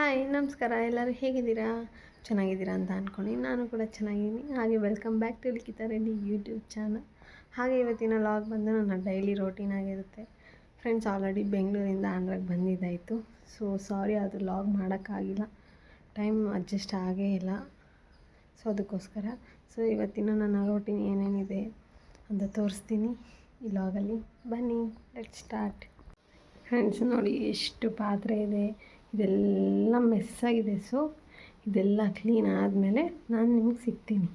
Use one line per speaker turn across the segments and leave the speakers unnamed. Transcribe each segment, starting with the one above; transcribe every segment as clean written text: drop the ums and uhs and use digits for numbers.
Hi ನಮಸ್ಕಾರ. ಎಲ್ಲರೂ ಹೇಗಿದ್ದೀರಾ? ಚೆನ್ನಾಗಿದ್ದೀರಾ ಅಂತ ಅಂದ್ಕೊಂಡು ನಾನು ಕೂಡ ಚೆನ್ನಾಗಿದ್ದೀನಿ. ಹಾಗೆ welcome back to Likhita Reddy YouTube channel. ಹಾಗೆ ಇವತ್ತಿನ ಲಾಗ್ ಬಂದು ನನ್ನ ಡೈಲಿ ರೋಟೀನ್ ಆಗಿರುತ್ತೆ ಫ್ರೆಂಡ್ಸ್. ಆಲ್ರೆಡಿ ಬೆಂಗಳೂರಿಂದ ಆಂಧ್ರಕ್ಕೆ ಬಂದಿದ್ದಾಯಿತು. ಸೊ ಸಾರಿ, ಅದು ಲಾಗ್ ಮಾಡೋಕ್ಕಾಗಿಲ್ಲ, ಟೈಮ್ ಅಡ್ಜಸ್ಟ್ ಆಗೇ ಇಲ್ಲ. ಸೊ ಅದಕ್ಕೋಸ್ಕರ ಇವತ್ತಿನ ನನ್ನ ರೋಟೀನ್ ಏನೇನಿದೆ ಅಂತ ತೋರಿಸ್ತೀನಿ ಈ ಲಾಗಲ್ಲಿ. ಬನ್ನಿ, ಲೆಟ್ಸ್ ಸ್ಟಾರ್ಟ್. ಫ್ರೆಂಡ್ಸ್ ನೋಡಿ, ಎಷ್ಟು ಪಾತ್ರೆ ಇದೆ, ಇದೆಲ್ಲ ಮೆಸ್ಸಾಗಿದೆ. ಸೊ ಇದೆಲ್ಲ ಕ್ಲೀನ್ ಆದಮೇಲೆ ನಾನು ನಿಮಗೆ ಸಿಗ್ತೀನಿ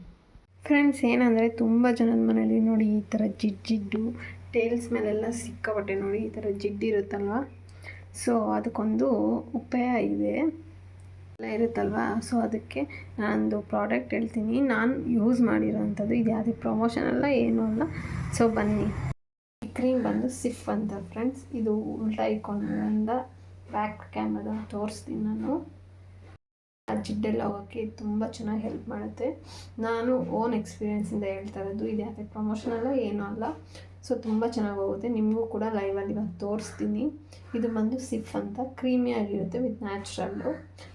ಫ್ರೆಂಡ್ಸ್. ಏನಂದರೆ ತುಂಬ ಜನದ ಮನೇಲಿ ನೋಡಿ ಈ ಥರ ಜಿಡ್ಡು ಟೇಲ್ಸ್ ಮೇಲೆಲ್ಲ ಸಿಕ್ಕಾಪಟ್ಟೆ ನೋಡಿ ಈ ಥರ ಜಿಡ್ಡಿರುತ್ತಲ್ವ. ಸೊ ಅದಕ್ಕೊಂದು ಉಪಾಯ ಇದೆ ಎಲ್ಲ ಇರುತ್ತಲ್ವ. ಸೊ ಅದಕ್ಕೆ ನಾನೊಂದು ಪ್ರಾಡಕ್ಟ್ ಹೇಳ್ತೀನಿ, ನಾನು ಯೂಸ್ ಮಾಡಿರೋವಂಥದ್ದು. ಇದು ಯಾವುದೇ ಪ್ರಮೋಷನ್ ಅಲ್ಲ, ಏನೂ ಅಲ್ಲ. ಸೊ ಬನ್ನಿ. ಈ ಕ್ರೀಮ್ ಬಂದು ಸಿಫ್ ಅಂತ ಫ್ರೆಂಡ್ಸ್. ಇದು ಉಲ್ಟಾ ಇಕ್ಕೊಂಡ್ರಿಂದ ಬ್ಯಾಕ್ ಕ್ಯಾಮ್ರಾ ತೋರಿಸ್ತೀನಿ ನಾನು. ಆ ಜಿಡ್ಡೆಲ್ಲ ಹೋಗೋಕ್ಕೆ ತುಂಬ ಚೆನ್ನಾಗಿ ಹೆಲ್ಪ್ ಮಾಡುತ್ತೆ. ನಾನು ಓನ್ ಎಕ್ಸ್ಪೀರಿಯೆನ್ಸಿಂದ ಹೇಳ್ತಾ ಇರೋದು, ಇದು ಯಾವುದೇ ಪ್ರಮೋಷನ್ ಅಲ್ಲ, ಏನೂ ಅಲ್ಲ. ಸೊ ತುಂಬ ಚೆನ್ನಾಗಿ ಹೋಗುತ್ತೆ. ನಿಮಗೂ ಕೂಡ ಲೈವಲ್ಲಿ ಇವಾಗ ತೋರಿಸ್ತೀನಿ. ಇದು ಬಂದು ಸಿಫ್ ಅಂತ, ಕ್ರೀಮಿ ಆಗಿರುತ್ತೆ ವಿತ್ ನ್ಯಾಚುರಲ್ಲು.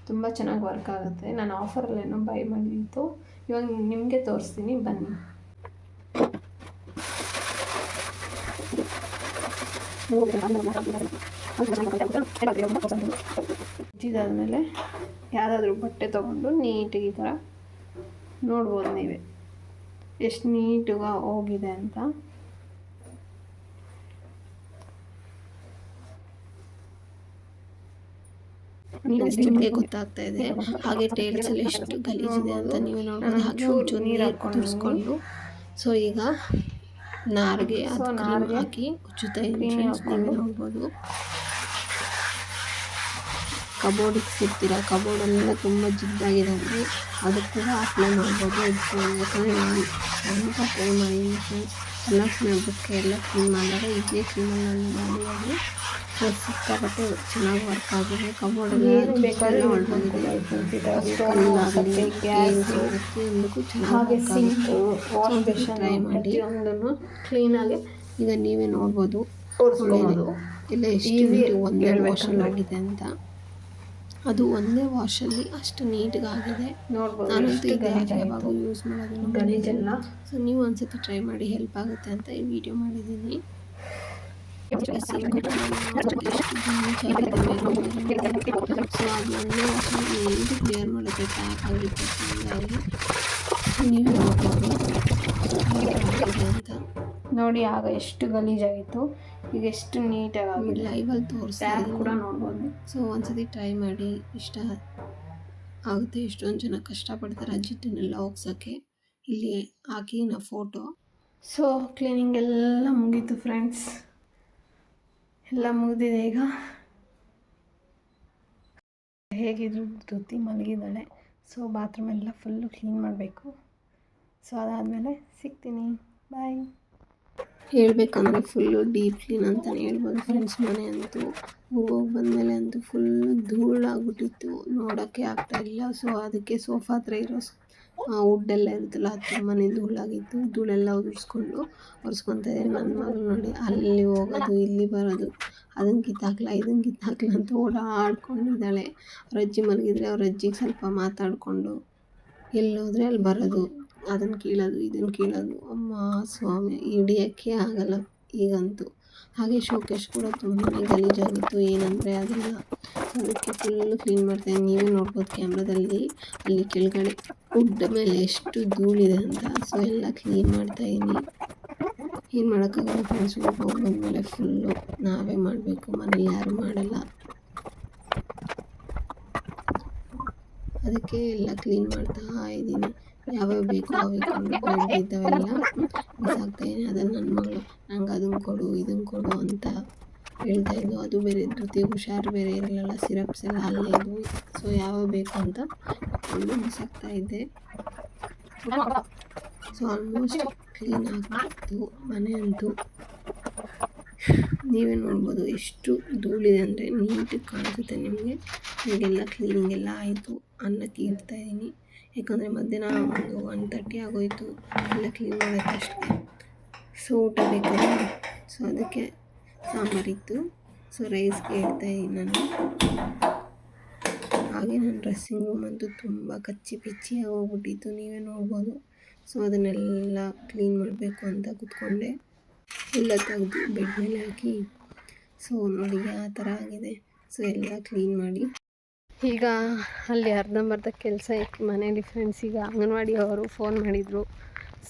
ತುಂಬ ಚೆನ್ನಾಗಿ ವರ್ಕ್ ಆಗುತ್ತೆ. ನಾನು ಆಫರಲ್ಲೇನೋ ಬೈ ಮಾಡಿದ್ದು, ಇವಾಗ ನಿಮಗೆ ತೋರಿಸ್ತೀನಿ ಬನ್ನಿ. ಇದಾದಮೇಲೆ ಯಾವುದಾದ್ರೂ ಬಟ್ಟೆ ತೊಗೊಂಡು ನೀಟಾಗಿ ಈ ಥರ ನೋಡ್ಬೋದು ನೀವೇ ಎಷ್ಟು ನೀಟಾಗಿ ಹೋಗಿದೆ ಅಂತ. ನಿಮಗೆ ಗೊತ್ತಾಗ್ತಾ ಇದೆ. ಹಾಗೆ ಟೇಲ್ಸ್ ಅಲ್ಲಿ ಎಷ್ಟು ಗಲೀಜಿದೆ ಅಂತ ನೀವು ನೋಡ್ಬೋದು. ಹಾಗೆ ಒಂಚೂರು ನೀರು ಕುದಿಸ್ಕೊಂಡು ಸೊ ಈಗ ನಾರಿಗೆ ಹಾಕಿ ಉಜ್ಜುತ್ತಾ ಇದ್ದೀನಿ. ನೀವು ನೋಡ್ಬೋದು. ಕಬೋರ್ಡಿಗೆ ಸಿಗ್ತೀರ, ಕಬೋರ್ಡೆಲ್ಲ ತುಂಬ ಜಿಡ್ಡಾಗಿದ್ದಾವೆ, ಅದಕ್ಕೆ ಕೂಡ ಅಪ್ಲೈ ಮಾಡ್ಬೋದು. ಯಾಕಂದರೆ ನಾನು ಸ್ವಲ್ಪ ಟ್ರೈ ಮಾಡಿದ್ದೀನಿ ಫ್ರೆಂಡ್ಸ್. ಎಲ್ಲ ಸ್ಮೆಲ್ಬಕ್ಕೆ ಎಲ್ಲ ಕ್ಲೀನ್ ಮಾಡಿದಾಗ ಇದೇ ಕ್ಲೀನಲ್ಲಿ ನಾನು ಮಾಡಿರೋದು. ಸೊ ಸಿಕ್ಕಾಪಟ್ಟೆ ಚೆನ್ನಾಗಿ ವರ್ಕ್ ಆಗಿದೆ. ಕಬೋರ್ಡೆಲ್ಲ ಒಳ್ಳೆದಿದೆ, ಟ್ರೈ ಮಾಡಿ ಕ್ಲೀನಾಗಿ. ಈಗ ನೀವೇ ನೋಡ್ಬೋದು ಎಲ್ಲ ಎಷ್ಟು ಒಂದೇ ವಾಶಲ್ಲಿ ಆಗಿದೆ ಅಂತ. ಅದು ಒಂದೇ ವಾಶಲ್ಲಿ ಅಷ್ಟು ನೀಟಾಗಿ ಆಗಿದೆ. ನಾನಂತೂ ಇದೆ ಯಾವಾಗ ಯೂಸ್ ಮಾಡೋದು ಗಲೀಜೆಲ್ಲ. ಸೊ ನೀವು ಒಂದ್ಸತಿ ಟ್ರೈ ಮಾಡಿ, ಹೆಲ್ಪ್ ಆಗುತ್ತೆ ಅಂತ ಈ ವಿಡಿಯೋ ಮಾಡಿದ್ದೀನಿ. ಸೊ ಅದು ಒಂದೇ ವಾಶಲ್ಲಿ ನೀಟಾಗಿ ಕ್ಲಿಯರ್ ಮಾಡುತ್ತೆ, ಪ್ಯಾಕ್ ಆಗುತ್ತೆ ಚೆನ್ನಾಗಿ. ನೀವು ನೋಡ್ಬೋದು ಅಂತ ನೋಡಿ. ಆಗ ಎಷ್ಟು ಗಲೀಜಾಗಿತ್ತು, ಈಗ ಎಷ್ಟು ನೀಟಾಗಿ ಲೈವಲ್ಲಿ ತೋರಿಸ್ತಾರೆ ಕೂಡ ನೋಡ್ಬೋದು. ಸೊ ಒಂದ್ಸತಿ ಟ್ರೈ ಮಾಡಿ, ಇಷ್ಟ ಆಗುತ್ತೆ. ಎಷ್ಟೊಂದು ಜನ ಕಷ್ಟಪಡ್ತಾರೆ ಜಿಡ್ಡನ್ನೆಲ್ಲ ಹೋಗ್ಸೋಕ್ಕೆ. ಇಲ್ಲಿ ಹಾಕಿ ನಾ ಫೋಟೋ. ಸೊ ಕ್ಲೀನಿಂಗ್ ಎಲ್ಲ ಮುಗೀತು ಫ್ರೆಂಡ್ಸ್, ಎಲ್ಲ ಮುಗಿದಿದೆ. ಈಗ ಹೇಗಿದ್ರು ತುತ್ತಿ ಮಲಗಿದ್ದಾಳೆ. ಸೊ ಬಾತ್ರೂಮ್ ಎಲ್ಲ ಫುಲ್ಲು ಕ್ಲೀನ್ ಮಾಡಬೇಕು. ಸೊ ಅದಾದಮೇಲೆ ಸಿಗ್ತೀನಿ, ಬಾಯ್. ಹೇಳ್ಬೇಕಂದ್ರೆ ಫುಲ್ಲು ಡೀಪ್ ಕ್ಲೀನ್ ಅಂತಲೇ ಹೇಳ್ಬೋದು ಫ್ರೆಂಡ್ಸ್. ಮನೆ ಅಂತೂ ಹೋಗಿ ಬಂದಮೇಲೆ ಅಂತೂ ಫುಲ್ಲು ಧೂಳಾಗ್ಬಿಟ್ಟಿತ್ತು, ನೋಡೋಕ್ಕೆ ಆಗ್ತಾಯಿಲ್ಲ. ಸೊ ಅದಕ್ಕೆ ಸೋಫಾ ಹತ್ರ ಇರೋ ವುಡ್ಡೆಲ್ಲ ಇರುತ್ತಲ್ಲ, ಅದು ತುಂಬಾ ಧೂಳಾಗಿತ್ತು. ಧೂಳೆಲ್ಲ ಒರೆಸ್ಕೊತಾ ಇದ್ದಾರೆ. ನನ್ನ ಮಗಳು ನೋಡಿ, ಅಲ್ಲಿ ಹೋಗೋದು ಇಲ್ಲಿ ಬರೋದು, ಅದನ್ನು ಕಿತ್ತಾಕ್ಲ ಇದನ್ನು ಕಿತ್ತಾಕ್ಲ ಅಂತ ಓಡಾಡ್ಕೊಂಡಿದ್ದಾಳೆ. ಅವ್ರ ಅಜ್ಜಿ ಮಲಗಿದ್ರೆ ಅವ್ರ ಅಜ್ಜಿಗೆ ಸ್ವಲ್ಪ ಮಾತಾಡಿಕೊಂಡು ಎಲ್ಲೋದ್ರೆ ಅಲ್ಲಿ ಬರೋದು, ಅದನ್ನು ಕೀಳೋದು ಇದನ್ನು ಕೀಳೋದು. ಅಮ್ಮ ಸ್ವಾಮಿ, ಹಿಡಿಯೋಕ್ಕೆ ಆಗಲ್ಲ ಈಗಂತೂ. ಹಾಗೆ ಶೋಕೇಶ್ ಕೂಡ ತುಂಬಾ ಗಲೀಜಾಗಿತ್ತು, ಏನಂದರೆ ಅದೆಲ್ಲ. ಸೊ ಅದಕ್ಕೆ ಫುಲ್ಲು ಕ್ಲೀನ್ ಮಾಡ್ತಾಯಿದ್ದೀನಿ. ನೀವೇ ನೋಡ್ಬೋದು ಕ್ಯಾಮ್ರಾದಲ್ಲಿ, ಅಲ್ಲಿ ಕೆಳಗಡೆ ವುಡ್ ಮೇಲೆ ಎಷ್ಟು ಧೂಳಿದೆ ಅಂತ. ಸೊ ಎಲ್ಲ ಕ್ಲೀನ್ ಮಾಡ್ತಾಯಿದ್ದೀನಿ. ಏನು ಮಾಡೋಕ್ಕಾಗಲ್ಲ ಫ್ರೆಂಡ್ಸ್, ಹೋಗಿ ಬಂದಮೇಲೆ ಫುಲ್ಲು ನಾವೇ ಮಾಡಬೇಕು, ಮನೇಲಿ ಯಾರೂ ಮಾಡಲ್ಲ. ಅದಕ್ಕೆ ಎಲ್ಲ ಕ್ಲೀನ್ ಮಾಡ್ತಾ ಇದ್ದೀನಿ. ಯಾವ್ಯಾವ ಬೇಕು ಅವಿಕೊಂಡು ಬೆಳೆದಿದ್ದಾವೆಲ್ಲ ಬಿಸಾಕ್ತಾಯಿದ್ದೀನಿ. ಅದನ್ನು ನನ್ನ ಮಗಳು ನಂಗೆ ಅದನ್ನು ಕೊಡು ಇದನ್ನು ಕೊಡು ಅಂತ ಹೇಳ್ತಾಯಿದ್ದು. ಅದು ಬೇರೆ ಜೊತೆಗೆ ಹುಷಾರು ಬೇರೆ ಇರಲಿಲ್ಲ, ಸಿರಪ್ಸ್ ಎಲ್ಲ ಅಲ್ಲೇ ಇದ್ವು. ಸೊ ಯಾವ್ಯಾವ ಬೇಕು ಅಂತ ಕೊಂಡು ಬಿಸಾಕ್ತಾಯಿದ್ದೆ. ಸೊ ಆಲ್ಮೋಸ್ಟ್ ಕ್ಲೀನ್ ಆಗಿತ್ತು ಮನೆ ಅಂತೂ. ನೀವೇ ನೋಡ್ಬೋದು ಎಷ್ಟು ಧೂಳಿದೆ ಅಂದರೆ ನೀಟಾಗಿ ಕಾಣಿಸುತ್ತೆ ನಿಮಗೆ. ಈಗೆಲ್ಲ ಕ್ಲೀನಿಂಗ್ ಎಲ್ಲ ಆಯಿತು. ಅನ್ನಕ್ಕೆ ಇಡ್ತಾಯಿದ್ದೀನಿ, ಯಾಕಂದರೆ ಮಧ್ಯಾಹ್ನ 1:30 ಆಗೋಯಿತು ಎಲ್ಲ ಕ್ಲೀನ್ ಮಾಡೋಕ್ಕಷ್ಟೇ. ಸೊ ಊಟ ಬೇಕಲ್ಲ, ಸೊ ಅದಕ್ಕೆ ಸಾಂಬಾರಿತ್ತು. ಸೊ ರೈಸ್ಗೆ ಇಡ್ತಾಯಿದ್ದೀನಿ ನಾನು. ಹಾಗೆ ನನ್ನ ಡ್ರೆಸ್ಸಿಂಗ್ ರೂಮ್ ಅಂತೂ ತುಂಬ ಕಚ್ಚಿ ಪಿಚ್ಚಿಯಾಗಿ ಹೋಗ್ಬಿಟ್ಟಿತ್ತು, ನೀವೇ ನೋಡ್ಬೋದು. ಸೊ ಅದನ್ನೆಲ್ಲ ಕ್ಲೀನ್ ಮಾಡಬೇಕು ಅಂತ ಕೂತ್ಕೊಂಡೆ, ಎಲ್ಲ ತೆಗೆದು ಬೆಡ್ ಮೇಲೆ ಹಾಕಿ. ಸೊ ನೋಡಿ ಆ ಥರ ಆಗಿದೆ. ಸೊ ಎಲ್ಲ ಕ್ಲೀನ್ ಮಾಡಿ ಈಗ ಅಲ್ಲಿ ಅರ್ಧಂಬರ್ಧ ಕೆಲಸ ಇತ್ತು ಮನೇಲಿ. ಫ್ರೆಂಡ್ಸಿಗೆ ಅಂಗನವಾಡಿ ಅವರು ಫೋನ್ ಮಾಡಿದರು.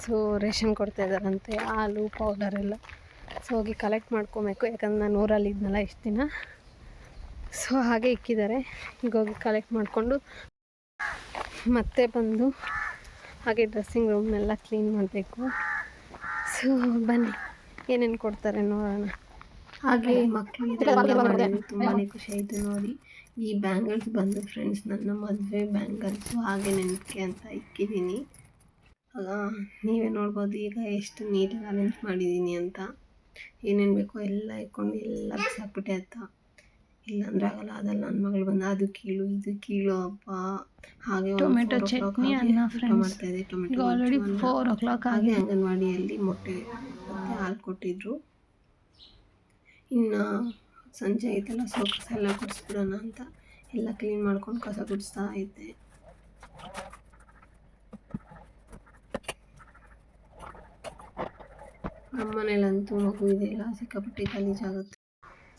ಸೊ ರೇಷನ್ ಕೊಡ್ತಾಯಿದ್ದಾರಂತೆ, ಹಾಲು ಪೌಡರೆಲ್ಲ. ಸೊ ಹೋಗಿ ಕಲೆಕ್ಟ್ ಮಾಡ್ಕೊಬೇಕು, ಯಾಕಂದ್ರೆ ನಾನು ಊರಲ್ಲಿ ಇದ್ನಲ್ಲ ಇಷ್ಟು ದಿನ. ಸೊ ಹಾಗೆ ಇಕ್ಕಿದ್ದಾರೆ. ಈಗ ಹೋಗಿ ಕಲೆಕ್ಟ್ ಮಾಡಿಕೊಂಡು ಮತ್ತೆ ಬಂದು ಹಾಗೆ ಡ್ರೆಸ್ಸಿಂಗ್ ರೂಮ್ನೆಲ್ಲ ಕ್ಲೀನ್ ಮಾಡಬೇಕು. ಸೊ ಬನ್ನಿ ಏನೇನು ಕೊಡ್ತಾರೆ ನೋಡೋಣ. ಹಾಗೆ ಮಕ್ಕಳು ತುಂಬಾ ಖುಷಿ ಆಯಿತು ನೋಡಿ. ಈ ಬ್ಯಾಂಗಲ್ಸ್ ಬಂದು ಫ್ರೆಂಡ್ಸ್ ನನ್ನ ಮದುವೆ ಬ್ಯಾಂಗಲ್ಸು, ಹಾಗೆ ನೆನಪಿಗೆ ಅಂತ ಇಕ್ಕಿದ್ದೀನಿ. ನೀವೇ ನೋಡ್ಬೋದು ಈಗ ಎಷ್ಟು ನೀಟಾಗಿ ಅರೇಂಜ್ ಮಾಡಿದ್ದೀನಿ ಅಂತ. ಏನೇನು ಬೇಕೋ ಎಲ್ಲ ಇಟ್ಕೊಂಡು ಎಲ್ಲ ಬಿಸಾಕ್ಬಿಟ್ಟೆ ಅಂತ. ಇಲ್ಲಾಂದ್ರೆ ಆಗಲ್ಲ, ಅದಲ್ಲ ನನ್ನ ಮಗಳು ಬಂದು ಅದು ಕೀಳು ಇದು ಕೀಳು ಅಪ್ಪ. ಹಾಗೆ
ಟೊಮೆಟೊ ಚಟ್ನಿ ಅನ್ನ
ಮಾಡ್ತಾಯಿದ್ದೆ, ಟೊಮೆಟೊ
ಆಲ್ರೆಡಿ 4 o'clock
ಹಾಗೆ ಅಂಗನವಾಡಿಯಲ್ಲಿ ಮೊಟ್ಟೆ ಮತ್ತು ಹಾಲು ಕೊಟ್ಟಿದ್ರು. ಇನ್ನು ಸಂಜೆ ಆಯ್ತಲ್ಲ, ಸೊ ಕಸ ಎಲ್ಲ ಗುಡಿಸ್ಬಿಡೋಣ ಅಂತ ಎಲ್ಲ ಕ್ಲೀನ್ ಮಾಡ್ಕೊಂಡು ಕಸ ಗುಡಿಸ್ತಾ ಇದ್ದೆ. ನಮ್ಮ ಮನೇಲಂತೂ ಮಗು ಇದೆಯಲ್ಲ ಸಿಕ್ಕಾಪಟ್ಟೆ ಗಲೀಜಾಗುತ್ತೆ.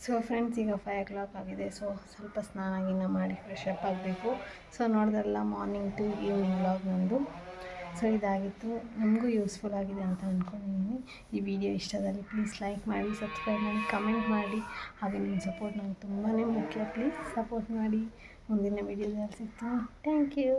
ಸೊ ಫ್ರೆಂಡ್ಸ್ ಈಗ 5 o'clock ಆಗಿದೆ. ಸೊ ಸ್ವಲ್ಪ ಸ್ನಾನ ಗಿನ್ನ ಮಾಡಿ ಫ್ರೆಶ್ ಅಪ್ ಆಗಬೇಕು. ಸೊ ನೋಡಿದ್ರಲ್ಲ ಮಾರ್ನಿಂಗ್ ಟು ಈವ್ನಿಂಗ್ ವ್ಲಾಗ್ ನಂದು. ಸೊ ಇದಾಗಿತ್ತು, ನಮಗೂ ಯೂಸ್ಫುಲ್ ಆಗಿದೆ ಅಂತ ಅಂದ್ಕೊಂಡಿದ್ದೀನಿ. ಈ ವಿಡಿಯೋ ಇಷ್ಟದಲ್ಲಿ ಪ್ಲೀಸ್ ಲೈಕ್ ಮಾಡಿ, ಸಬ್ಸ್ಕ್ರೈಬ್ ಮಾಡಿ, ಕಮೆಂಟ್ ಮಾಡಿ. ಹಾಗೆ ನಿಮ್ಮ ಸಪೋರ್ಟ್ ನಂಗೆ ತುಂಬಾ ಮುಖ್ಯ. ಪ್ಲೀಸ್ ಸಪೋರ್ಟ್ ಮಾಡಿ. ಮುಂದಿನ ವಿಡಿಯೋದಲ್ಲಿ ಸಿಗ್ತೀನಿ. Thank you.